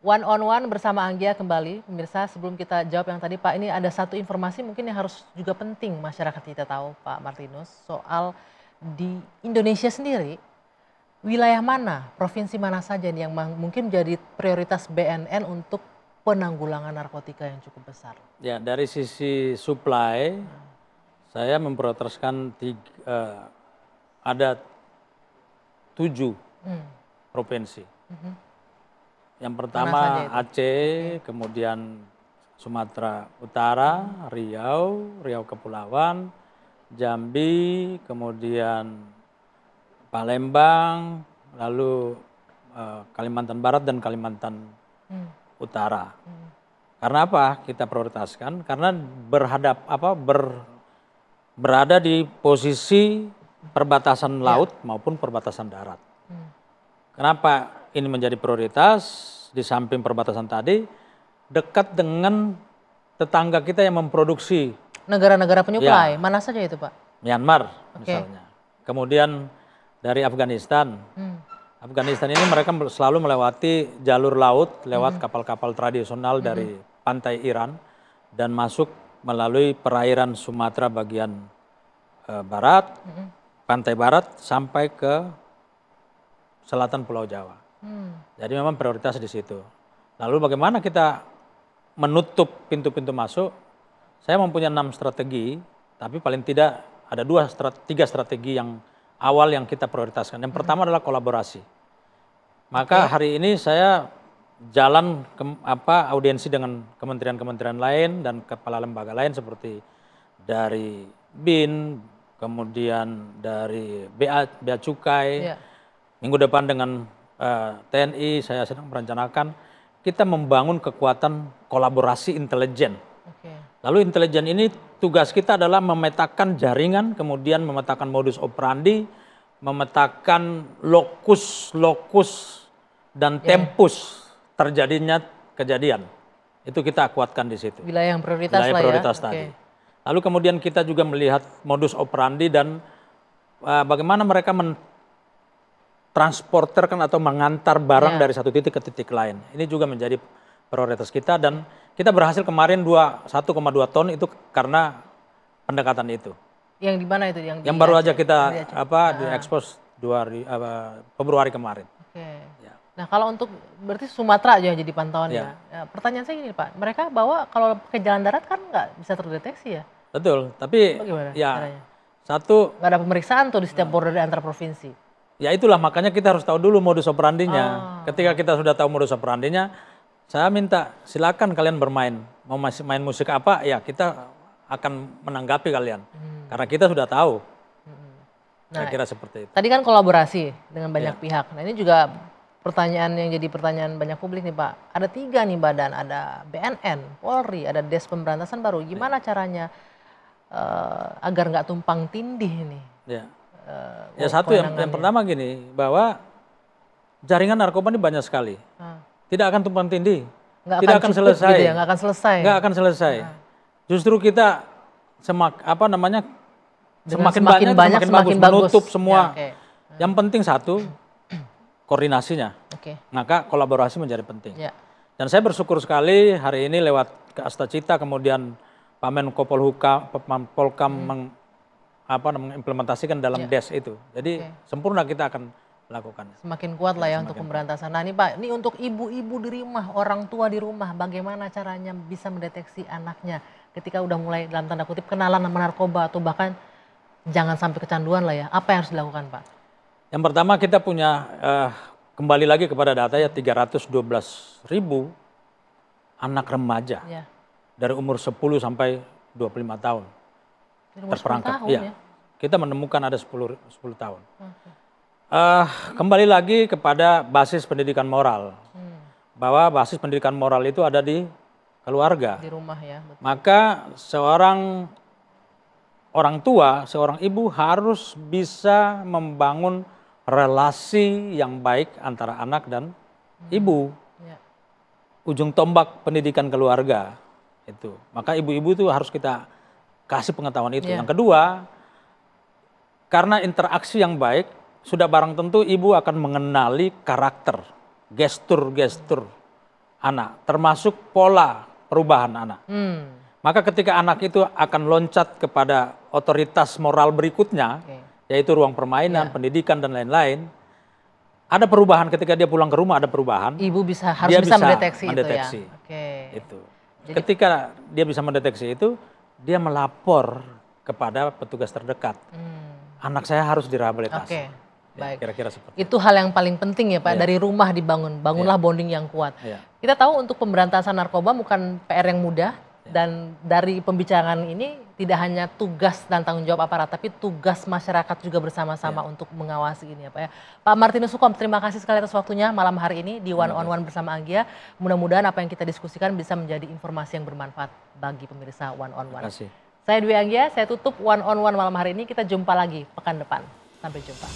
One on one bersama Anggia kembali, pemirsa. Sebelum kita jawab yang tadi, Pak, ini ada satu informasi mungkin yang harus juga penting masyarakat kita tahu, Pak Martinus, soal di Indonesia sendiri, wilayah mana, provinsi mana saja nih yang mungkin menjadi prioritas BNN untuk penanggulangan narkotika yang cukup besar? Ya, dari sisi supply, saya memprioritaskan ada 7 provinsi. Yang pertama Aceh, kemudian Sumatera Utara, Riau Kepulauan, Jambi, kemudian Palembang, lalu Kalimantan Barat dan Kalimantan Utara. Karena apa kita prioritaskan? Karena berada di posisi perbatasan laut maupun perbatasan darat. Kenapa ini menjadi prioritas? Di samping perbatasan tadi, dekat dengan tetangga kita yang memproduksi. Negara-negara penyuplai, mana saja itu Pak? Myanmar misalnya. Kemudian dari Afghanistan. Afghanistan ini mereka selalu melewati jalur laut lewat kapal-kapal tradisional dari pantai Iran dan masuk melalui perairan Sumatera bagian barat, pantai barat sampai ke selatan Pulau Jawa. Jadi memang prioritas di situ. Lalu bagaimana kita menutup pintu-pintu masuk? Saya mempunyai 6 strategi, tapi paling tidak ada 3 strategi yang awal yang kita prioritaskan. Yang pertama adalah kolaborasi. Maka hari ini saya jalan audiensi dengan kementerian-kementerian lain dan kepala lembaga lain seperti dari BIN, kemudian dari Bea Cukai. Minggu depan dengan TNI saya sedang merencanakan kita membangun kekuatan kolaborasi intelijen. Lalu intelijen ini tugas kita adalah memetakan jaringan, kemudian memetakan modus operandi, memetakan lokus dan tempus terjadinya kejadian. Itu kita kuatkan di situ. Wilayah yang prioritas wilayah prioritas tadi. Lalu kemudian kita juga melihat modus operandi dan bagaimana mereka transporterkan atau mengantar barang dari satu titik ke titik lain. Ini juga menjadi prioritas kita dan kita berhasil kemarin 1,2 ton itu karena pendekatan itu. Yang di mana itu? Yang baru aja kita diekspos Februari kemarin. Nah kalau untuk berarti Sumatera aja yang jadi pantauannya. Pertanyaan saya gini Pak, mereka bawa kalau pakai jalan darat kan nggak bisa terdeteksi ya? Betul, tapi bagaimana caranya? Satu nggak ada pemeriksaan tuh di setiap border antar provinsi. Ya itulah makanya kita harus tahu dulu modus operandinya. Ketika kita sudah tahu modus operandinya, saya minta silakan kalian bermain. Mau main musik apa, ya kita akan menanggapi kalian. Karena kita sudah tahu. Saya kira seperti itu. Tadi kan kolaborasi dengan banyak pihak. Nah ini juga pertanyaan yang jadi pertanyaan banyak publik nih Pak. Ada 3 nih badan, ada BNN, Polri, ada Des Pemberantasan Baru. Gimana caranya agar nggak tumpang tindih nih? Ya satu yang pertama gini, bahwa jaringan narkoba ini banyak sekali. Tidak akan tumpang tindih. Tidak akan selesai. Gitu ya, nggak akan selesai. Nggak akan selesai. Justru kita semakin banyak semakin bagus menutup semua. Yang penting satu, koordinasinya. Maka kolaborasi menjadi penting. Dan saya bersyukur sekali hari ini lewat ke Astacita kemudian Pak Menko Polhukam mengimplementasikan dalam DES itu. Jadi sempurna kita akan melakukannya. Semakin kuat lah ya untuk pemberantasan. Nah ini Pak, ini untuk ibu-ibu di rumah, orang tua di rumah, bagaimana caranya bisa mendeteksi anaknya ketika udah mulai dalam tanda kutip kenalan sama narkoba atau bahkan jangan sampai kecanduan lah ya. Apa yang harus dilakukan Pak? Yang pertama kita punya, kembali lagi kepada data ya 312.000 anak remaja dari umur 10 sampai 25 tahun. Terperangkap. Ya. Kita menemukan ada 10 tahun. Kembali lagi kepada basis pendidikan moral. Bahwa basis pendidikan moral itu ada di keluarga. Di rumah ya. Betul. Maka seorang orang tua, seorang ibu harus bisa membangun relasi yang baik antara anak dan ibu. Ujung tombak pendidikan keluarga itu. Maka ibu-ibu itu harus kita kasih pengetahuan itu. Yang kedua, karena interaksi yang baik, sudah barang tentu ibu akan mengenali karakter, gestur-gestur anak, termasuk pola perubahan anak. Maka ketika anak itu akan loncat kepada otoritas moral berikutnya, yaitu ruang permainan, pendidikan, dan lain-lain, ada perubahan ketika dia pulang ke rumah, ada perubahan. Ibu harus bisa mendeteksi mendeteksi itu ya. Itu. Jadi, ketika dia bisa mendeteksi itu, dia melapor kepada petugas terdekat. Anak saya harus direhabilitasi. Baik. Kira-kira seperti itu hal yang paling penting ya Pak, dari rumah bangunlah bonding yang kuat. Kita tahu untuk pemberantasan narkoba bukan PR yang mudah, dan dari pembicaraan ini tidak hanya tugas dan tanggung jawab aparat, tapi tugas masyarakat juga bersama-sama untuk mengawasi ini ya Pak ya. Pak Martinus Hukom, terima kasih sekali atas waktunya malam hari ini di One on One bersama Anggia. Mudah-mudahan apa yang kita diskusikan bisa menjadi informasi yang bermanfaat bagi pemirsa One on One. Terima kasih. Saya Dwi Anggia, saya tutup One on One malam hari ini. Kita jumpa lagi pekan depan. Sampai jumpa.